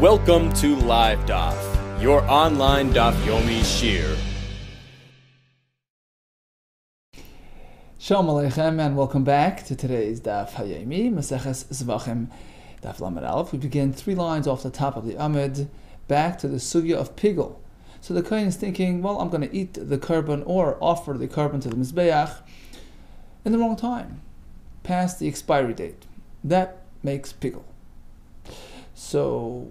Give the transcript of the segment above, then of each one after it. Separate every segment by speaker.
Speaker 1: Welcome to LiveDaf, your online Daf Yomi Shir.
Speaker 2: Shalom Aleichem, and welcome back to today's Daf Hayomi, Maseches Zevachim, Daf Lamed Aleph. We begin 3 lines off the top of the Amud, back to the sugya of pigul. So the kohen is thinking, well, I'm going to eat the korban or offer the korban to the mizbeach in the wrong time, past the expiry date. That makes pigul. So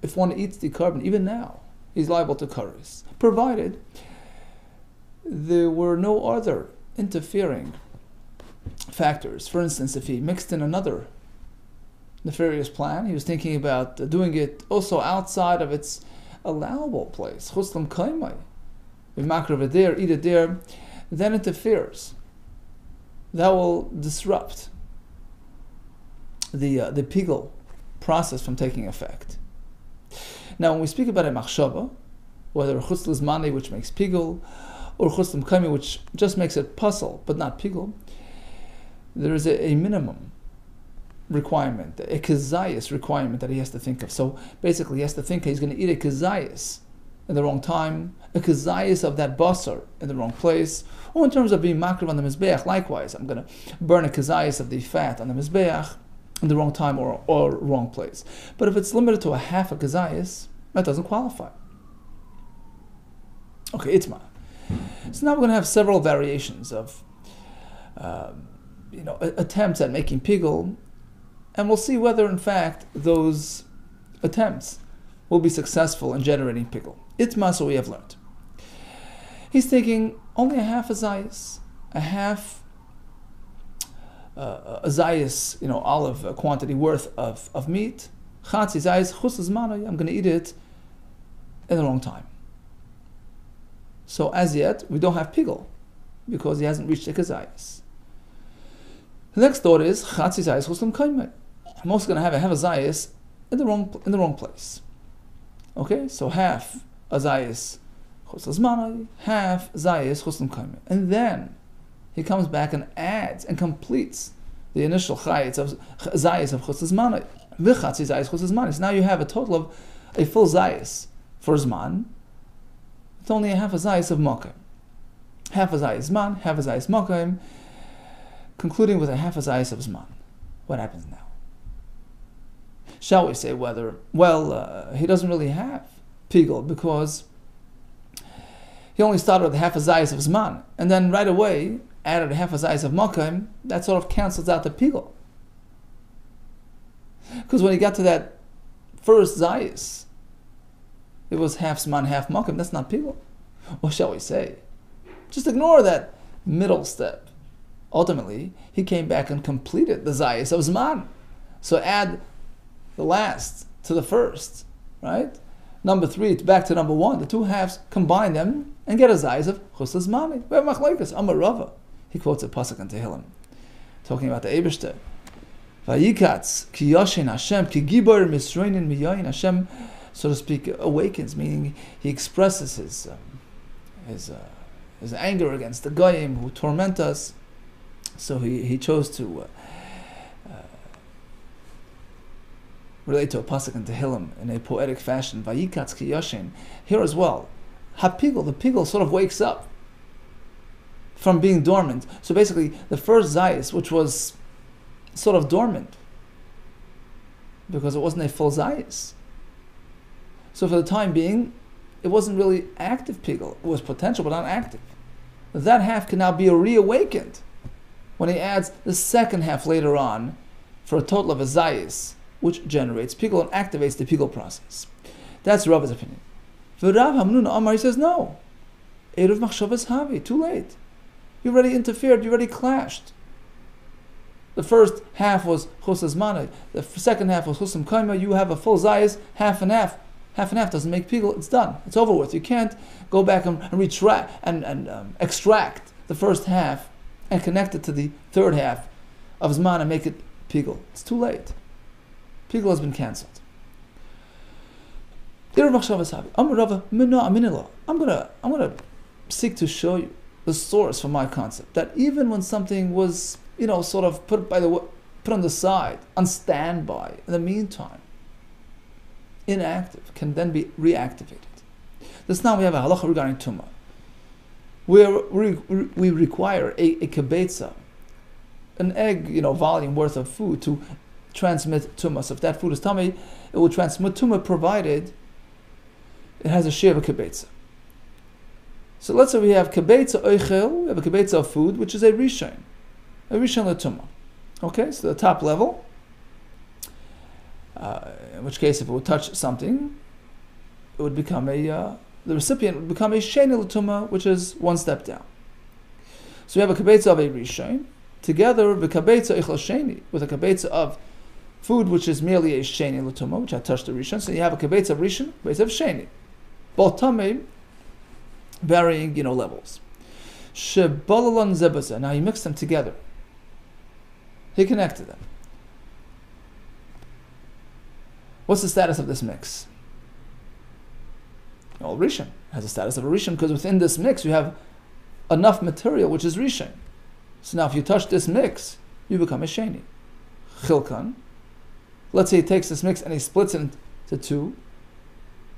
Speaker 2: if one eats the korban even now, he's liable to kares, provided there were no other interfering factors. For instance, if he mixed in another nefarious plan, he was thinking about doing it also outside of its allowable place, chuslam kaimai, be makrav there, eat it there, then interferes. That will disrupt the pigul process from taking effect. Now, when we speak about a machshava, whether chutz lizmani, which makes pigul, or chuslam kaimai, which just makes it puzzle but not pigul, there is a minimum requirement, a kazayas requirement that he has to think of. So basically, he has to think he's going to eat a kazayas in the wrong time, a kazayas of that basar in the wrong place, or in terms of being makriv on the mizbeach. Likewise, I'm going to burn a kazayas of the fat on the mizbeach in the wrong time or wrong place. But if it's limited to a half a kazayas, that doesn't qualify. Okay, itma. So now we're going to have several variations of attempts at making pigul, and we'll see whether in fact those attempts will be successful in generating pigul. Itma, so we have learned. He's thinking only a half a zayis, a half a zayis, olive quantity worth of meat. Chatzi zayis chus zmanai, I'm going to eat it in the wrong time. So as yet, we don't have pigul, because he hasn't reached the kazayis. The next thought is chatzi zayis chuslam kaimai. I'm also going to have a zayis in the wrong place. Okay, so half a zayis chuslam zmanai, half zayis chuslam kaimai, and then he comes back and adds and completes the initial chayitz of zayis of chuslam zmanai. V'chatzi zayis chuslam zmanai. So now you have a total of a full zayis for zman. It's only a half a zayis of makim. Half a zayis zman, half a zayis makim, concluding with a half a zayis of zman. What happens now? Shall we say whether, he doesn't really have pigul because he only started with a half a zayis of zman, and then right away added a half a zayis of makim. That sort of cancels out the pigul. Because when he got to that first zayis, it was half zman, half makim. That's not pigul. What shall we say? Just ignore that middle step. Ultimately, he came back and completed the zayis of zman. So add the last to the first, right? Number 3 back to number 1. The 2 halves, combine them and get a zayis of chus zmani. We have machlekes. Amar Rava. He quotes a pasuk in Tehillim, talking about the Eibishter. Vayikatz ki yoshin Hashem ki gibor misroinin miyayin. Hashem, so to speak, awakens, meaning he expresses his anger against the goyim who torment us. So he chose to relate to a pasuk in Tehillim in a poetic fashion. Vayikatz ki yoshin. Here as well, hapigul, the pigul sort of wakes up from being dormant. So basically, the first zayis, which was sort of dormant because it wasn't a full zayis. So for the time being, it wasn't really active pigul. It was potential, but not active. That half can now be reawakened when he adds the second half later on for a total of a zayis, which generates pigul and activates the pigul process. That's Rava's opinion. For Rav Hamnuna Amar, he says no. Eruv machshavas havi, too late. You already interfered, you already clashed. The first half was chus zmanai, the second half was chusam kaima. You have a full zayis, half and half. Half and half doesn't make pigul, it's done. It's over with. You can't go back and retract and extract the first half and connect it to the third half of zman and make it pigul. It's too late. Pigul has been cancelled. I'm gonna seek to show you the source for my concept that even when something was, sort of put on the side, on standby, in the meantime, inactive, can then be reactivated. This now we have a halacha regarding tumah, where we require a kibetza, an egg, volume worth of food to transmit tumah. So if that food is tummy, it will transmit tumah provided it has a share of a kibetza. So let's say we have kibetza oichel, we have a kibetza of food, which is a rishon l'tumah. Okay, so the top level, in which case if it would touch something, it would become the recipient would become a sheni l'tumah, which is one step down. So we have a kibetza of a rishon, together with kibetza oichel sheni, with a kibetza of food which is merely a sheni l'tumah, which I touched the rishon. So you have a kibetza of rishon, kibetza of sheni, both tamei, varying levels. Shebalalon zebaza. Now he mixed them together. He connected them. What's the status of this mix? Well, rishon has the status of a rishon because within this mix you have enough material which is rishon. So now if you touch this mix, you become a sheni. Chilkan. Let's say he takes this mix and he splits it into two.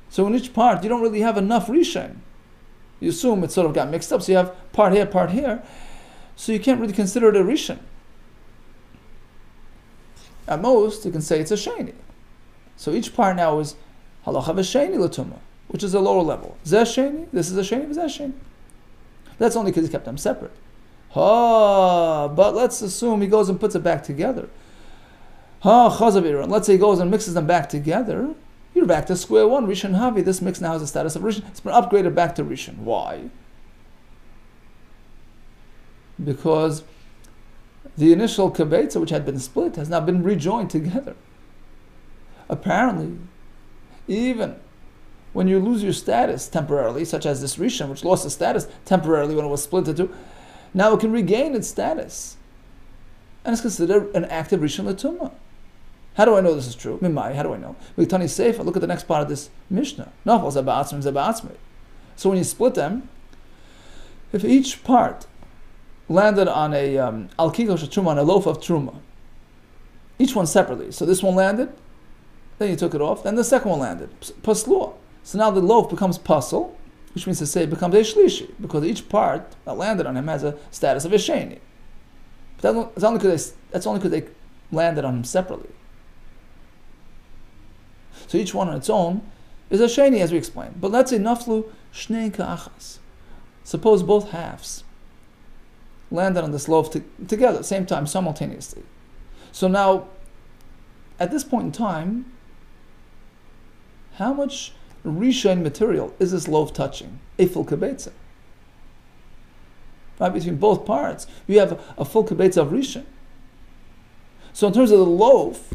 Speaker 2: So in each part you don't really have enough rishon. You assume it sort of got mixed up, so you have part here. So you can't really consider it a rishon. At most, you can say it's a sheni. So each part now is halacha v'sheni l'tumah, which is a lower level. Zeh sheni, this is a sheni, zeh sheni. That's only because he kept them separate. But let's assume he goes and puts it back together. Let's say he goes and mixes them back together. You're back to square one. Rishon Havi. This mix now has a status of Rishon. It's been upgraded back to Rishon. Why? Because the initial kibetza, which had been split, has now been rejoined together. Apparently, even when you lose your status temporarily, such as this Rishon, which lost its status temporarily when it was split into two, now it can regain its status. And it's considered an active Rishon l'tumah. How do I know this is true? Mimai, how do I know? Look at the next part of this Mishnah. So when you split them, if each part landed on a al-kikosh truma, on a loaf of truma, each one separately. So this one landed, then you took it off, then the second one landed. Paslua. So now the loaf becomes pasel, which means to say it becomes a shlishi, because each part that landed on him has a status of a sheni. But that's only because they landed on him separately. So each one on its own is a sheni, as we explained. But let's say naflu shnei ka'achas. Suppose both halves landed on this loaf together, same time, simultaneously. So now, at this point in time, how much rishon material is this loaf touching? A full kibetza. Right, between both parts, you have a full kibetza of rishon. So in terms of the loaf,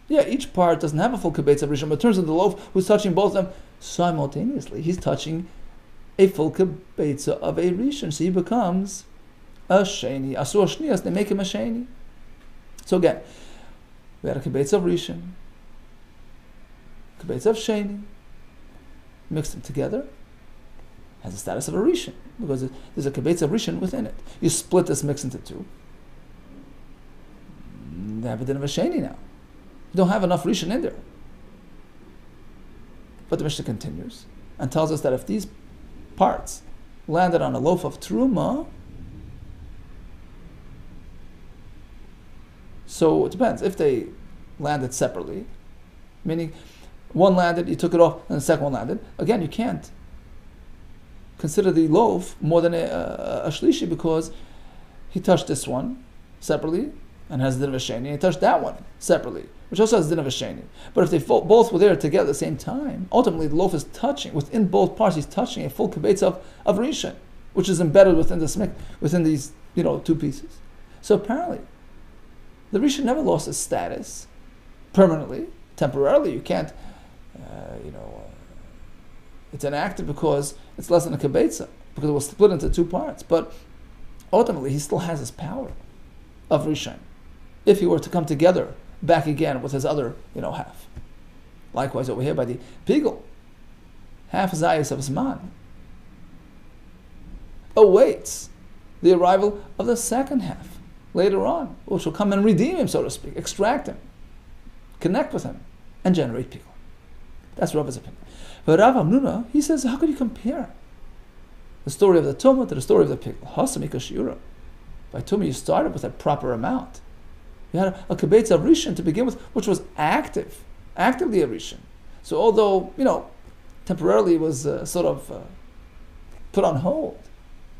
Speaker 2: each part doesn't have a full kibetza of rishon, but in terms of the loaf, who's touching both of them simultaneously, he's touching a full kibetza of a rishon, so he becomes a sheni. Asur shniyas, they make him a sheni. So again, we had a kibetza of rishon, kibetza of sheni, mixed them together, has the status of a rishon, because there's a kibetza of rishon within it. You split this mix into two, they have a din of a sheni now. You don't have enough rishon in there. But the Mishnah continues and tells us that if these parts landed on a loaf of truma, so it depends. If they landed separately, meaning one landed, you took it off, and the second one landed, again, you can't consider the loaf more than a shlishi, because he touched this one separately and has the din of a sheni, and he touched that one separately, which also has the din of a sheni. But if they both were there together at the same time, ultimately the loaf is touching, within both parts, he's touching a full kibetza of rishon, which is embedded within this mix, within these two pieces. So apparently, the rishon never lost its status permanently. Temporarily, you can't, it's inactive because it's less than a kibetza, because it was split into two parts. But ultimately, he still has his power of rishon, if he were to come together back again with his other, half. Likewise, over here by the pigel, half zayis of Zman awaits the arrival of the second half later on, which will come and redeem him, so to speak, extract him, connect with him, and generate pigel. That's Rava's opinion. But Rav Hamnuna, he says, how could you compare the story of the tumah to the story of the pickle? Hasamika shiura. By tumah, you started with a proper amount. You had a kibbutz of rishon to begin with, which was actively a rishon. So although, temporarily it was sort of put on hold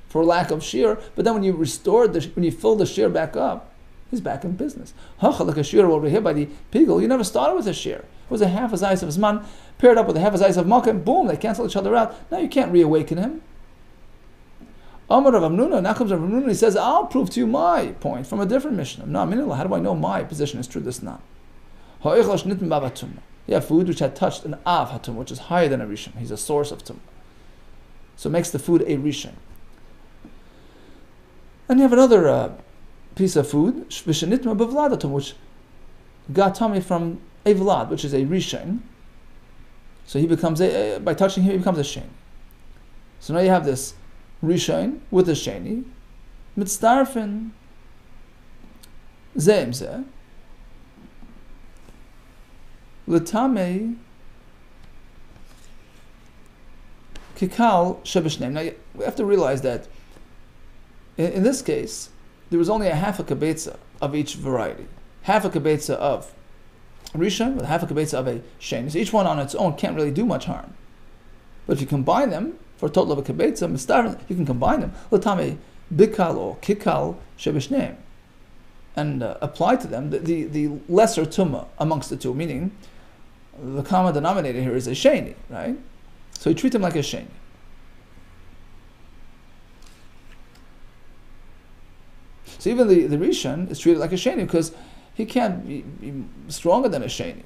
Speaker 2: for lack of shear, but then when you when you filled the shear back up, he's back in business. Like a shear over here by the pigel, you never started with a shear. It was a half a zayis of zman paired up with a half a zayis of makom. Boom, they cancel each other out. Now you can't reawaken him. Amar of Amnuna, now comes Rav Amnuna, he says, I'll prove to you my point from a different Mishnah. No, how do I know my position is true this now? You have food which had touched an av hatum, which is higher than a rishon. He's a source of tum. So it makes the food a rishon. And you have another piece of food, which got tummy from a vlad, which is a rishon. So he becomes by touching him, he becomes a sheni. So now you have this rishon with a sheni, mitzdarfen zeim zeh, l'tamei kikal shebeshneim. Now we have to realize that in this case, there was only a half a kibetza of each variety. Half a kibetza of rishon with half a kibetza of a sheni. So each one on its own can't really do much harm. But if you combine them, for a total of a kibetza, mistar, you can combine them. L'tamei bikal or kikal shebeshneim. And apply to them the lesser tumah amongst the two, meaning the common denominator here is a sheni, right? So you treat them like a sheni. So even the rishon is treated like a sheni because he can't be stronger than a sheni.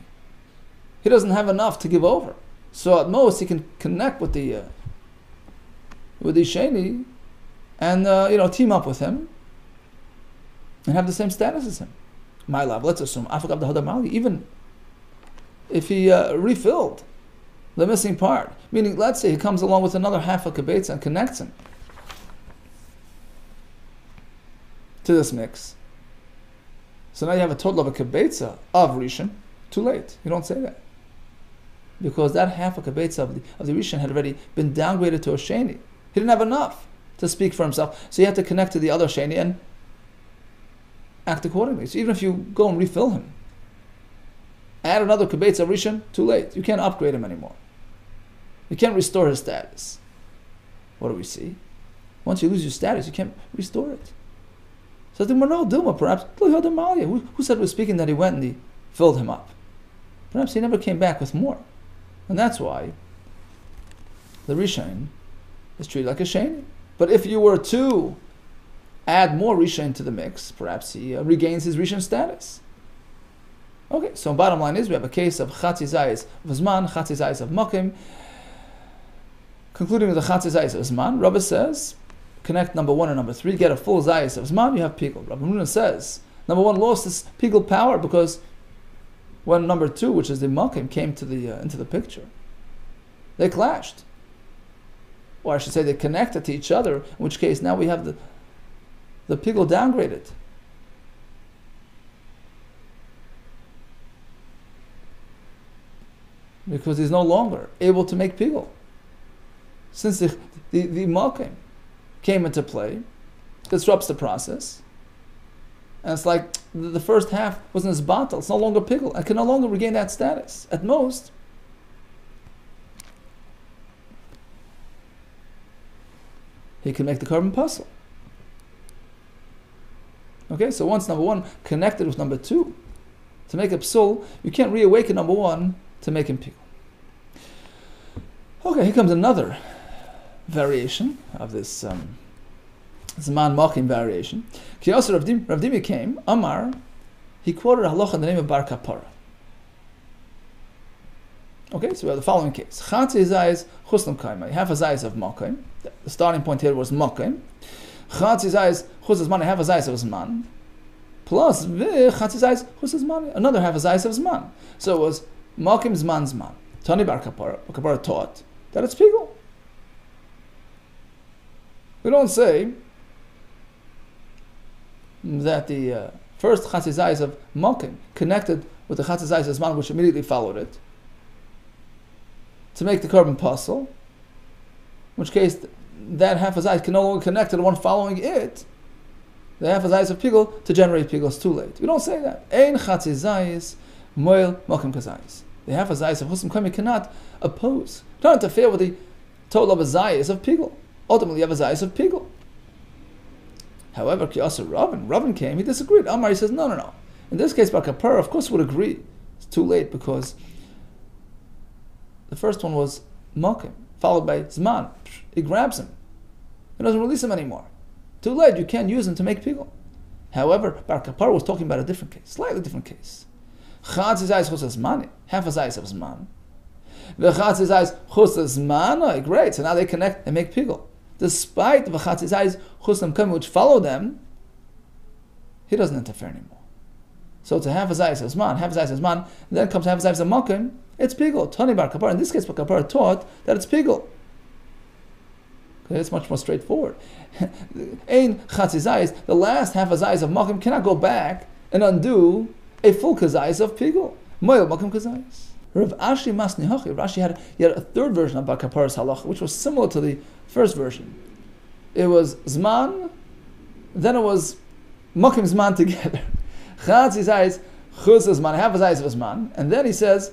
Speaker 2: He doesn't have enough to give over. So at most he can connect with the sheni and team up with him and have the same status as him. My love, let's assume even if he refilled the missing part, meaning let's say he comes along with another half a kibetza and connects him to this mix. So now you have a total of a kibetza of rishon. Too late. You don't say that. Because that half a kibetza of the rishon had already been downgraded to a sheni. He didn't have enough to speak for himself. So you have to connect to the other sheni and act accordingly. So even if you go and refill him, add another kibetza of rishon, too late. You can't upgrade him anymore. You can't restore his status. What do we see? Once you lose your status, you can't restore it. So the Gemara Dilma, perhaps, who said we're speaking that he went and he filled him up? Perhaps he never came back with more. And that's why the rishon is treated like a sheni. But if you were to add more rishon to the mix, perhaps he regains his rishon status. Okay, so bottom line is we have a case of chatzi zayis of zman, chatzi zayis of makom. Concluding with the chatzi zayis of zman, Rabbi says, connect number 1 and number 3, get a full zayis of zman, you have pigul. Rabbi Hamnuna says, number 1 lost its pigul power because when number 2, which is the makom, came to into the picture, they clashed. Or I should say they connected to each other, in which case now we have the pigul downgraded. Because he's no longer able to make pigul. Since the makom came into play, disrupts the process, and it's like the first half wasn't his batal, it's no longer pigul, and can no longer regain that status. At most, he can make the carbon puzzle. Okay, so once number 1 connected with number 2 to make a psul, you can't reawaken number 1 to make him pigul. Okay, here comes another variation of this Zman Makim variation. Ki also Rav Dimi came, Amar, he quoted a halacha in the name of Bar Kapara. Okay, so we have the following case. Chatzi zayis chuslam kaima. Half a zayis of makim. The starting point here was makim. Chatzi zayis chus zman. Half a zayis of zman. Plus chatzi zayis chus zman. Another half a zayis of zman. So it was makim zman. Tani Bar Kapara. Bar Kapara taught that it's pigul. We don't say that the first chatzi zayis of makim connected with the chatzi zayis of zman, which immediately followed it. to make the carbon pasul, in which case that half a zayis can no longer connect to the one following it, the half a zayis of pigul, to generate pigul. It's too late. We don't say that. Ein chatzi zayis moil mokim kazayis. The half a zayis of chusam kami cannot oppose, not interfere with the total of a zayis of pigul. Ultimately, you have a zayis of pigul. However, Kiyasa Rabban came, he disagreed. Amar, he says, no. In this case, Bar Kapara, of course, would agree. It's too late because the first one was Mokim, followed by Zman. He grabs him. He doesn't release him anymore. Too late, you can't use him to make pigul. However, Bar Kapara was talking about a different case, slightly different case. Chatzi zayis chus zmani, half a zayis of zman. V'chatzi zayis chus zman, great, so now they connect and make pigul. Despite the v'chatzi zayis chusam kami, which follow them, he doesn't interfere anymore. So to have a zayis of zman, and then comes half a zayis of mokim, it's pigul. Tani Bar Kapara, in this case, Bar Kapara taught that it's pigul. Okay, it's much more straightforward. Ein chatzi zayis, the last half a zayis of mokim cannot go back and undo a full kazayis of pigul. Moil mokim kazayis. Rav Ashi Masni Hachi. Rav Ashi had a third version of Bar Kapara's halacha, which was similar to the first version. It was Zman, then it was Mokim Zman together. Chatzi zayis, chus Zman, half a zayis of Zman. And then he says,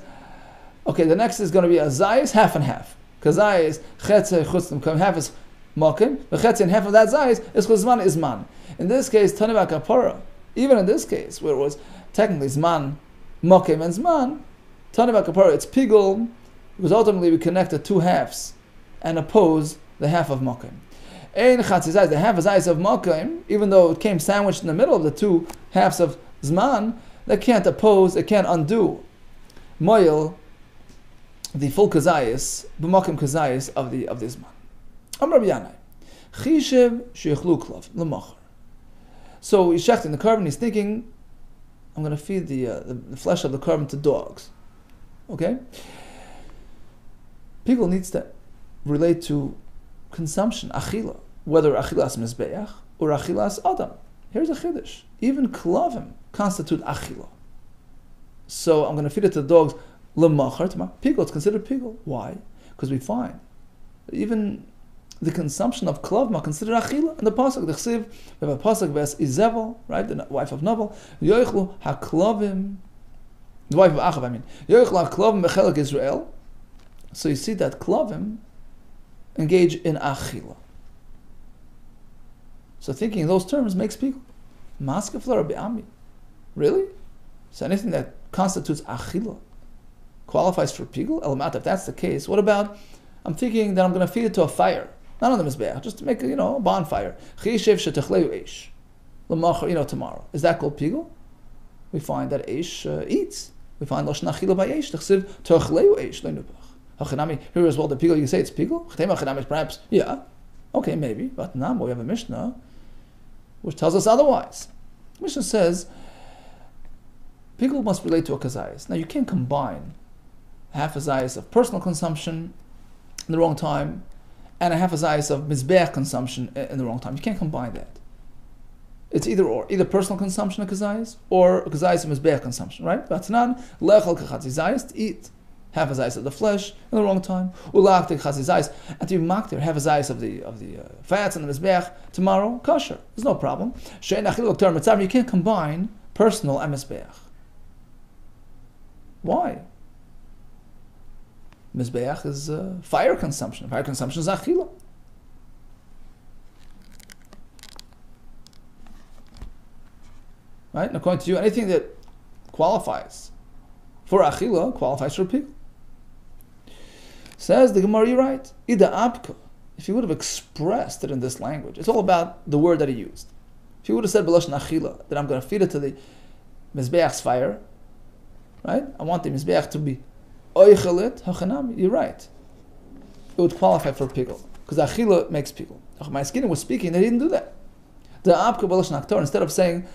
Speaker 2: okay, the next is going to be a zayis, half and half. Kazayis, chetze, chus Zman, half is Mokim, the chetze and half of that zayis is chus Zman, is Zman. In this case, Tani Bar Kapara, even in this case, where it was technically Zman, Mokim, and Zman, Tani Bar Kapara, it's pigul, because ultimately we connect the two halves and oppose the half of Mokim. Ein chatzi zayis, the half of zayis of Mokim, even though it came sandwiched in the middle of the two halves of Zman, they can't oppose, they can't undo Moil, the full kazayis, b'Mokim kazayis of the Zman. Amar Rabbi Yanai, Chishev sheichlu klav l'machar. So he's shechting the carbon, he's thinking, I'm going to feed the flesh of the carbon to dogs. Okay? Pigul needs to relate to consumption, achila, whether achilas mizbeach or achilas adam. Here's a chiddush. Even klavim constitute achila. So I'm going to feed it to the dogs, lemachar, tomorrow. Pigul, it's considered pigul. Why? Because we find that even the consumption of klavim are considered achila. In the pasuk, the chsiv, we have a pasuk, ves Izevel, right, the wife of Naval, yoichlu haklavim, the wife of Achav, yoichlu haklavim bechelek Israel. So you see that klavim engage in achila. So thinking in those terms makes pigul. Maskefla Rabbi Ami. Really? So anything that constitutes achila qualifies for pigul? Elamat, if that's the case, what about, I'm thinking that I'm going to feed it to a fire, not on the mizbeach, just to make a bonfire. Chishev shetechleu eish, l'machar, tomorrow. Is that called pigul? We find that eish eats. We find lashon achila by eish. T'chsiv techleu eish le'nubach. Hachanami, here as well, the pigul, you say it's pigul? Chetema hachanami, perhaps, yeah. Okay, maybe, but now we have a Mishnah which tells us otherwise. Mishnah says, pigul must relate to a kazayis. Now you can't combine half a zayis of personal consumption in the wrong time and a half a zayis of mizbeach consumption in the wrong time. You can't combine that. It's either or, either personal consumption of kazayis or a kazayis of mizbeach consumption, right? Vatnan lechal kachatzi zayis, to eat half a zayis of the flesh in the wrong time. Ulaktik chatzi zayis, and to be maktir half a zayis of the fats and the mizbeach tomorrow, kosher. There's no problem. She'en achiluk torah mitzav, you can't combine personal and mizbeach. Why? Mizbeach is fire consumption. Fire consumption is achila. Right? And according to you, anything that qualifies for achila qualifies for pigul. Says the Gemara, you're right. Ida apka. If he would have expressed it in this language, it's all about the word that he used. If he would have said b'lashon achila, that I'm going to feed it to the mizbeach's fire, right? I want the mizbeach to be oichelit hachanami. You're right. It would qualify for pigul because achila makes pigul. My skin was speaking that he didn't do that. The apka b'lashon haktor, instead of saying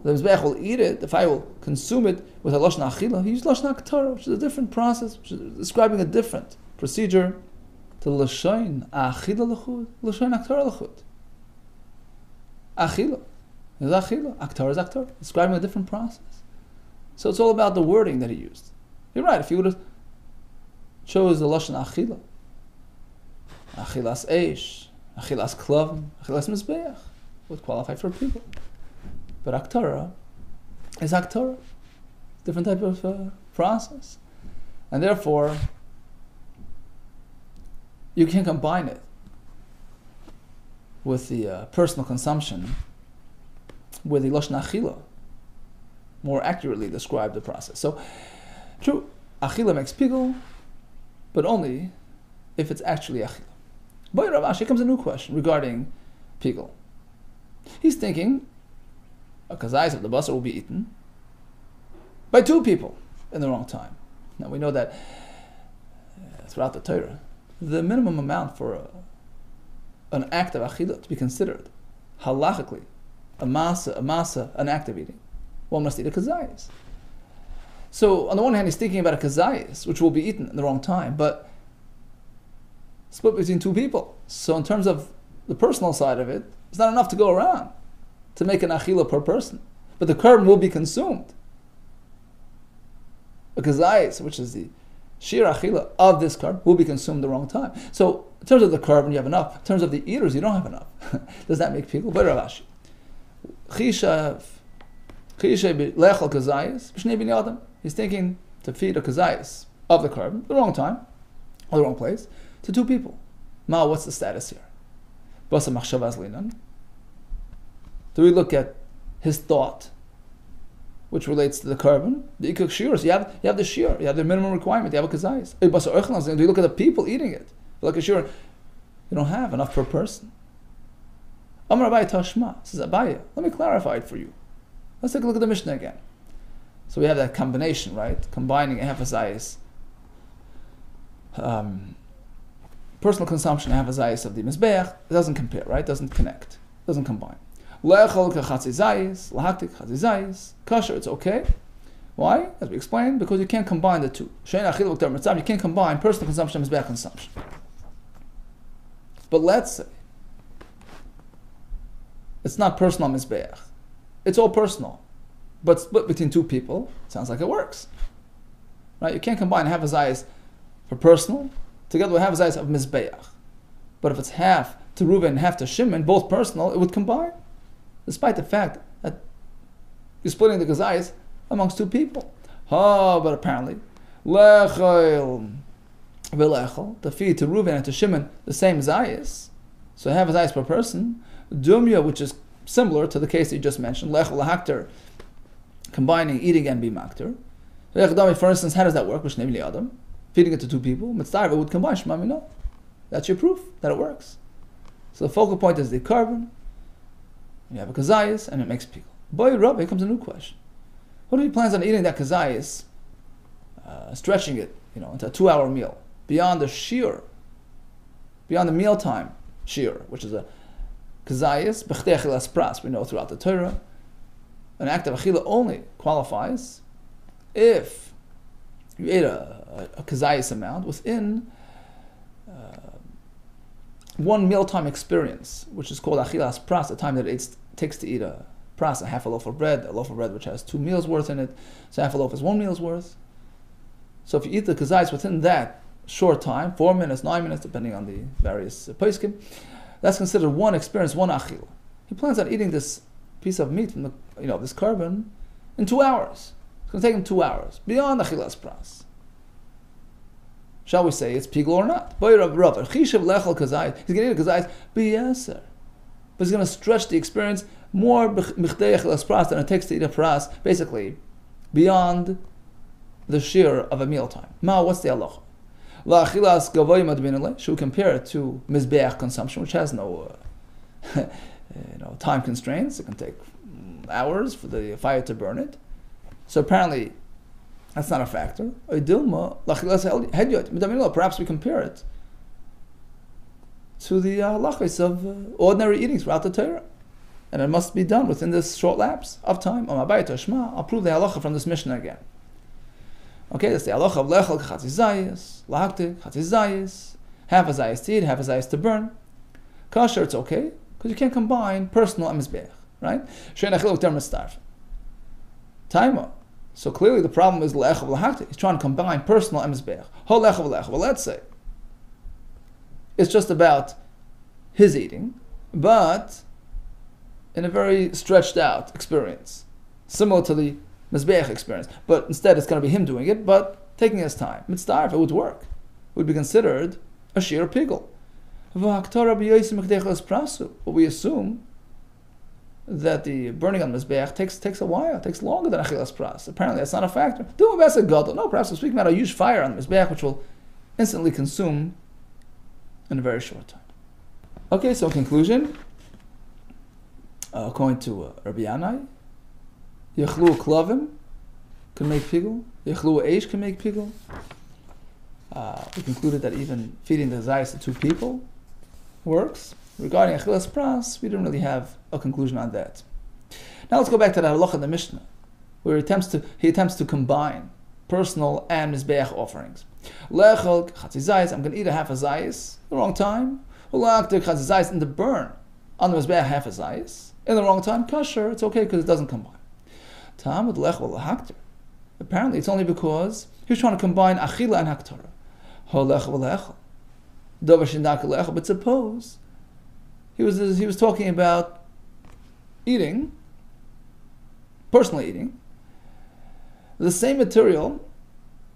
Speaker 2: the mizbeach will eat it, the fire will consume it with a lashon achila, he used lashon haktor, which is a different process, which is describing a different procedure to l'shayin achila l'chud, l'shayin haktor l'chud. Achila is achila, aktar is aktar, describing a different process. So it's all about the wording that he used. You're right, if he would have chose the lashon achila. Achilas eish, achilas klavim, achilas mizbeach would qualify for people. But Haktorah is Haktorah. Different type of process. And therefore, you can combine it with the personal consumption, where the lashon achila more accurately describe the process. So, true, achila makes pigul, but only if it's actually achila. By Rav Ashi comes a new question regarding pigul. He's thinking a kazayis of the basar will be eaten by two people in the wrong time. Now we know that throughout the Torah, the minimum amount for an act of achila to be considered halachically a masa, an act of eating, one must eat a kazayis. So on the one hand, he's thinking about a kazayis, which will be eaten in the wrong time, but split between two people. So in terms of the personal side of it, it's not enough to go around to make an achila per person. But the korban will be consumed. A kazayis, which is the shir achila of this korban, will be consumed the wrong time. So in terms of the korban, you have enough. In terms of the eaters, you don't have enough. Does that make people? But Rav Ashi, lechal kazayis b'shnei bnei adam. He's thinking to feed a kazayis of the korban, the wrong time, or the wrong place, to two people. Ma, what's the status here? Basa machshavas linan. Do we look at his thought, which relates to the korban? The ikuk shiur. You have the shiur. You have the minimum requirement. You have a kazayis. Do you look at the people eating it? Like a shiur, you don't have enough per person. Amar Abaye Tashma says, Abaye, let me clarify it for you. Let's take a look at the Mishnah again. So we have that combination, right? Combining a hefazayis, personal consumption, a hefazayis of the mizbeach. It doesn't compare, right? Doesn't connect. Doesn't combine. Le'echol k'chatzizayis, lahaktik chatzizayis. Kosher, it's okay. Why? As we explained, because you can't combine the two. Shein achil v'ktar mitzvah. You can't combine personal consumption and mizbeach consumption. But let's say it's not personal mizbeach. It's all personal, but split between two people. Sounds like it works, right? You can't combine half a zayis for personal together with half a zayis of mizbeach. But if it's half to Reuven and half to Shimon, both personal, it would combine, despite the fact that you're splitting the kazayis amongst two people. But apparently, lechel v'lechel, the feed to Reuven and to Shimon, the same zayis, so half a zayis per person. Dumya, which is similar to the case that you just mentioned, lechel lahakter, combining eating and being makter. For instance, how does that work? Feeding it to two people, mitzvah would combine. No, that's your proof that it works. So the focal point is the korban. You have a kazayis, and it makes people. Boy, Rabbi, here comes a new question. What if he plans on eating that kazayis, stretching it, into a 2-hour meal, beyond the shiur, beyond the mealtime shiur, which is a kazayis b'chtei achilas pras. We know throughout the Torah, an act of achila only qualifies if you ate a kazayis amount within one mealtime experience, which is called achilas pras, the time that it takes to eat a pras, a half a loaf of bread which has 2 meals worth in it, so half a loaf is 1 meal's worth. So if you eat the kazayis within that short time, 4 minutes, 9 minutes, depending on the various poskim, that's considered one experience, one achila. He plans on eating this piece of meat from the, this korban in 2 hours. It's going to take him 2 hours, beyond achilas pras. Shall we say it's pigul or not? He's going to eat a kazayis b'yeser, but he's going to stretch the experience more b'chtei achilas pras than it takes to eat a pras, basically beyond the shiur of a mealtime. What's the halacha? Should we compare it to mizbeach consumption, which has no time constraints? It can take hours for the fire to burn it. So apparently, that's not a factor. Perhaps we compare it to the halachos of ordinary eating throughout the Torah, and it must be done within this short lapse of time. I'll prove the halacha from this Mishnah again. Okay, that's the halacha of lechel chatzizayis, lahaktik chatzizayis, half a zayis to eat, half a zayis to burn. Kosher, it's okay, because you can't combine personal and mizbeach, right? Shein achil v'ktar mitzvah. Taima, So clearly the problem is le'echa v'lahakta. He's trying to combine personal and mizbeach. Ho le'echa v'le'echa. Well, let's say it's just about his eating, but in a very stretched out experience, similar to the mizbeach experience. But instead it's going to be him doing it, but taking his time. Mitzdarf, it would work. It would be considered a sheer pigul. But we assume that the burning on mizbeach takes a while, takes longer than achilas pras. Apparently that's not a factor. Do a best gadol. No, perhaps we're speaking about a huge fire on the mizbeach which will instantly consume in a very short time. Okay, so in conclusion, according to Rabbi Yanai, Yechlu klavim can make pigul, Yechlu eish can make pigul. We concluded that even feeding the zayis to two people works. Regarding achilas pras, we didn't really have a conclusion on that. Now let's go back to the halacha in the Mishnah, where he attempts to combine personal and mizbeach offerings. Lechel chatzi zayis, I'm going to eat a half a zayis the wrong time. Ulakter chatzi zayis, and to burn on the mizbeach half a zayis in the wrong time. Kosher, it's okay because it doesn't combine. Talmud lechel lahakter. Apparently, it's only because he was trying to combine achila and haktorah. Ho lechel lechel. Dover shindak lechel. But suppose he was talking about eating, personally eating, the same material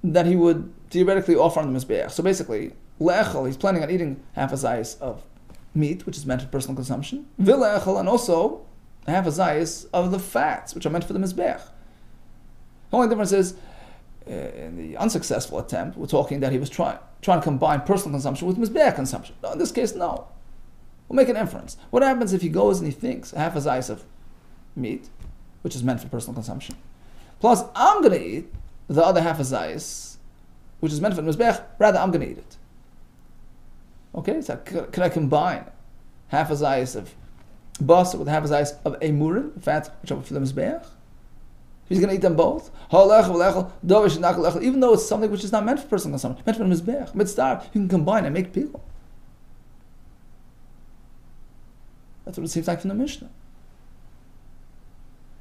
Speaker 2: that he would theoretically offer on the mizbeach. So basically, le'echel, he's planning on eating half a zayis of meat, which is meant for personal consumption, v'le'echel, and also half a zayis of the fats, which are meant for the mizbeach. The only difference is, in the unsuccessful attempt, we're talking that he was trying to combine personal consumption with mizbeach consumption. No, in this case, no. We'll make an inference. What happens if he goes and he thinks half a zayis of meat, which is meant for personal consumption, plus I'm going to eat the other half a zayis, which is meant for the mizbeach, rather I'm going to eat it. Okay, so could I combine half a zayis of bas with half a zayis of emurim, fats, which are for the mizbeach? He's going to eat them both. Even though it's something which is not meant for personal consumption, meant for the mizbeach, mitzvah, you can combine and make people. That's what it seems like from the Mishnah.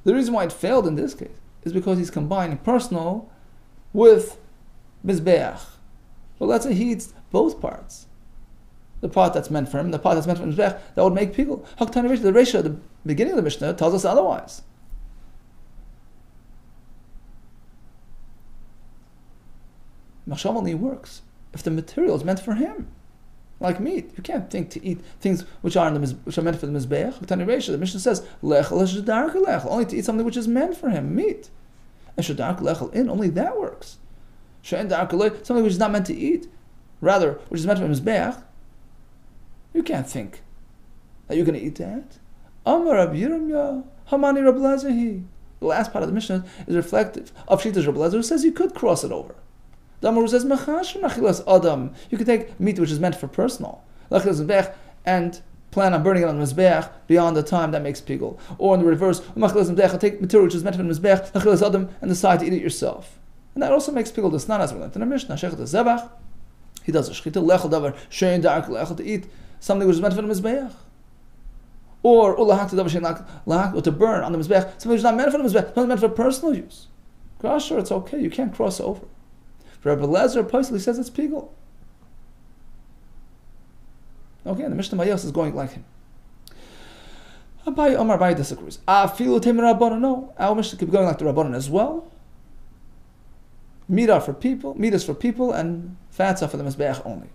Speaker 2: The reason why it failed in this case is because he's combining personal with mizbeach. Well, let's say he eats both parts. The part that's meant for him, the part that's meant for mizbeach, that would make people. The Resha at the beginning of the Mishnah tells us otherwise. Machshav only works if the material is meant for him. Like meat, you can't think to eat things which are meant for the mizbeach. The Mishnah says lechel shadar lechel, only to eat something which is meant for him, meat. And shadar lechel in, only that works. She'en dar something which is not meant to eat, rather which is meant for mizbeach. You can't think that you're going to eat that. Amar Rab Yirmiyah Hamani Rab Lezer. The last part of the Mishnah is reflective of Shita's Rab Lezer, who says you could cross it over. The Amar says, Adam. You could take meat which is meant for personal, and plan on burning it on the mizbeach beyond the time that makes pigul. Or in the reverse, take material which is meant for the mizbeach, Adam, and decide to eat it yourself. And that also makes pigul. That's not as we learned in the Mishnah. Zevach, he does a shchita, lechel davar, shein dark lechel, to eat something which is meant for the mizbeach. Or to burn on the mizbeach, something which is not meant for the mizbeach, not meant for personal use. Kosher, it's okay, you can't cross over. Rabbi Lezer personally says it's pigul. Okay, and the Mishnah Mayos is going like him. Abai disagrees. No, our Mishnah keeps going like the Rabbanon as well. Meat is for people, and fats are for the mizbeach only.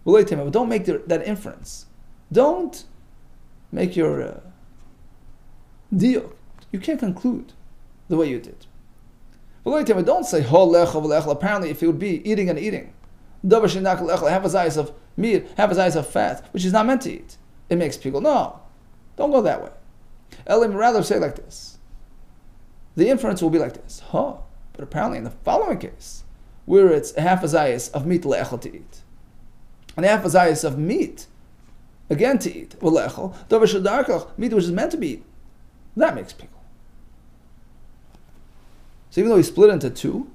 Speaker 2: But don't make that inference. Don't make your deal. You can't conclude the way you did. Don't say ho lechel v'lechel. Apparently, if it would be eating and eating, half a zayis of meat, half a zayis of fat, which is not meant to eat, it makes people. No, don't go that way. Elim rather say like this. The inference will be like this. But apparently, in the following case, where it's a half a zayis of meat lechel to eat, and a half a zayis of meat again to eat, v'lechel, meat which is meant to be eaten, that makes people. So even though he split into two,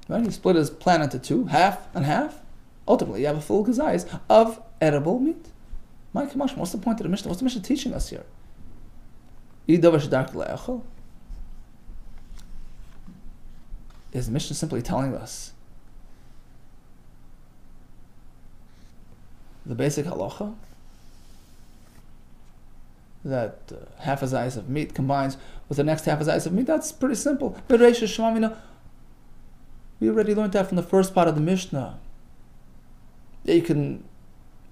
Speaker 2: right? He split his plan into two, half and half. Ultimately, you have a full kazayis of edible meat. My Kamash, what's the point of the Mishnah? What's the Mishnah teaching us here? Is the Mishnah simply telling us the basic halacha that half a zayis of meat combines with the next half a zayis of meat? That's pretty simple. We already learned that from the first part of the Mishnah, that you can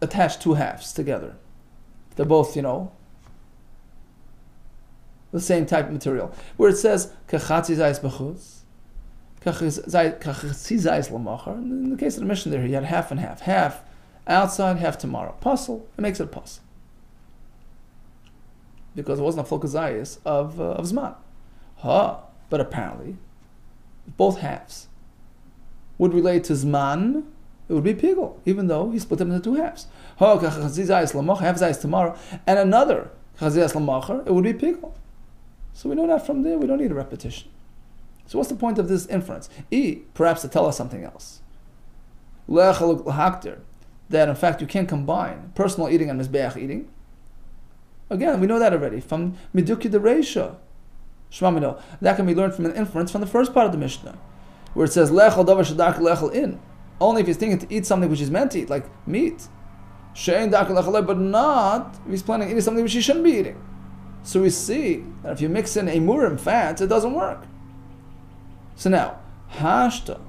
Speaker 2: attach two halves together. They're both, the same type of material. Where it says, kachatzi zayis b'chutz, kachatzi zayis l'machar. In the case of the Mishnah there, you had half and half. Half outside, half tomorrow. Puzzle, it makes it a puzzle. Because it wasn't a full kazayis of Zman. But apparently, both halves would relate to Zman, it would be Pigel, even though he split them into two halves. Half zayis tomorrow, and another chazayis l'machar, it would be Pigel. So we know that from there, we don't need a repetition. So what's the point of this inference? Perhaps to tell us something else. That in fact you can't combine personal eating and mizbeach eating. Again, we know that already from Miduki the Reisha. Shmamino. That can be learned from an inference from the first part of the Mishnah, where it says lechel davar shadak lechel in. Only if he's thinking to eat something which he's meant to eat, like meat. Shein dak lechel, but not if he's planning to eat something which he shouldn't be eating. So we see that if you mix in emurim fats, it doesn't work. So now, hashta.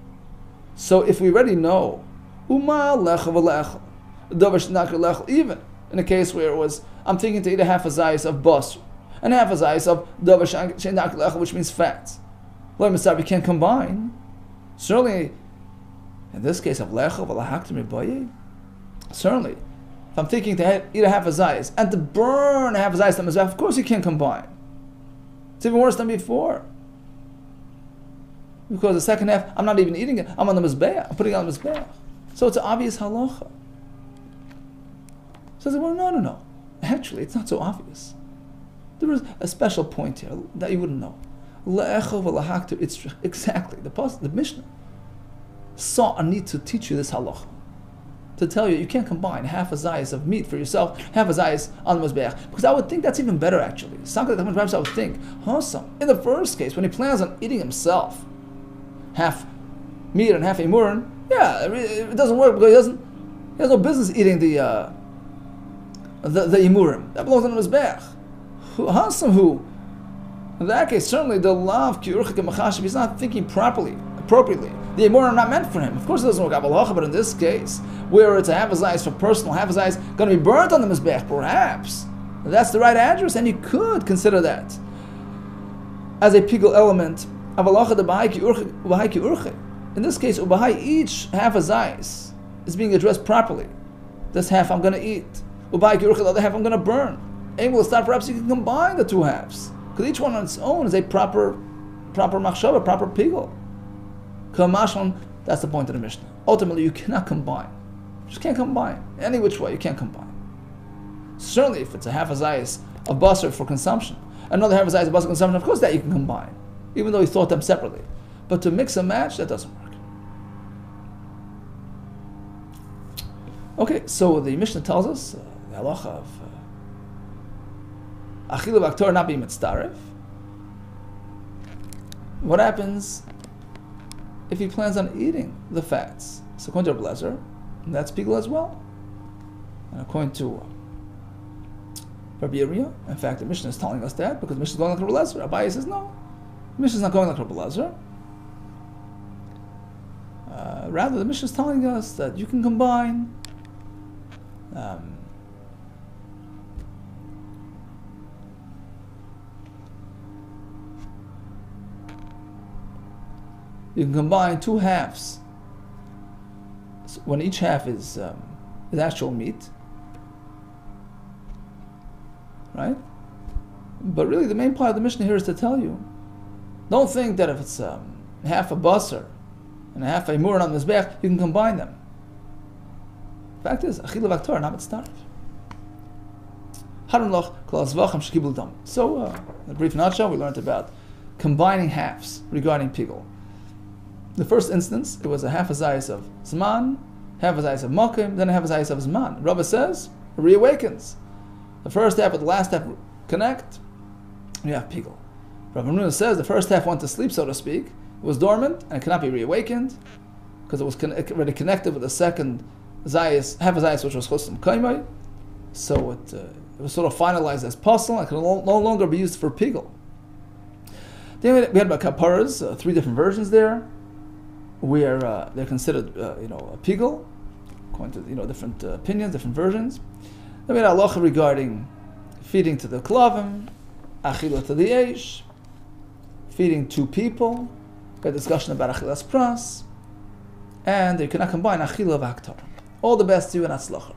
Speaker 2: So if we already know uma lechel v'lechel, davar shadak lechel, even in a case where it was, I'm thinking to eat a half a zayis of basr and half a zayis of davar shein dak lechel, which means fats. Lo misar, we can't combine. Certainly, in this case of lechel v'lahaktim riboye, certainly, if I'm thinking to eat a half a zayis and to burn a half a zayis, of course you can't combine. It's even worse than before. Because the second half, I'm not even eating it, I'm on the mizbeach, I'm putting it on the mizbeach. So it's an obvious halacha. So I said, well, no. Actually, it's not so obvious. There is a special point here that you wouldn't know. Le'echel v'lahaktir, it's exactly, the Mishnah saw a need to teach you this halacha. To tell you can't combine half a zayis of meat for yourself, half a zayis on the mizbeach. Because I would think that's even better actually. Perhaps I would think, in the first case, when he plans on eating himself, half meat and half emurin, it doesn't work because he has no business eating the emurim. That belongs on the mizbeach. Who? In that case, certainly the lav ki'urchik machashiv, he's not thinking appropriately. The emurim are not meant for him. Of course it doesn't work out, but in this case, where it's a half a zayis for personal, half a zayis going to be burnt on the mizbeach, perhaps that's the right address, and you could consider that as a pigul element of halacha de b'hai ki'urchik. In this case, ubahai, each half a zayis is being addressed properly. This half I'm going to eat. Ubahai ki'urchik, the other half I'm going to burn. Able to start, perhaps you can combine the two halves, because each one on its own is a proper machshava, proper pigul. Kamashon, that's the point of the Mishnah. Ultimately, you cannot combine. You just can't combine. Any which way, you can't combine. Certainly, if it's a half a zayis of basar for consumption, another half a zayis of basar for consumption, of course that you can combine, even though you thought them separately. But to mix and match, that doesn't work. Okay, so the Mishnah tells us the halacha of achilu v'aktor not being mitzdaref. What happens if he plans on eating the fats? So according to Rabbi Lezer, that's pigul as well. And according to Rabbi Yirmiyah, in fact, the Mishnah is telling us that because the Mishnah is going like Rabbi Lezer. Abaye says no, the Mishnah is not going like Rabbi Lezer. Rather, the Mishnah is telling us that you can combine. You can combine two halves. So when each half is actual meat, right? But really, the main part of the Mishnah here is to tell you: don't think that if it's half a basar and half a emurin on the mizbeach, you can combine them. The fact is, achilu v'aktor not mitzdaref. So, in a brief nutshell, we learned about combining halves regarding pigul. The first instance, it was a half a zayis of zman, half a zayis of makim, then a half a zayis of zman. Rava says, it reawakens. The first half and the last half connect, we have pigel. Rabbi Menuna says the first half went to sleep, so to speak. It was dormant and it cannot be reawakened because it was already connected with the second zayis, half a zayis, which was chosam kaimai. So it was sort of finalized as pasul and can no longer be used for pigel. Then we had about kaparas, 3 different versions there, where they're considered a pigel, according to different opinions, different versions. Then we had halacha regarding feeding to the klavim, achila to the eish, feeding 2 people. We had discussion about achilas pras, and you cannot combine achila v'haktar. All the best to you and atzlacha.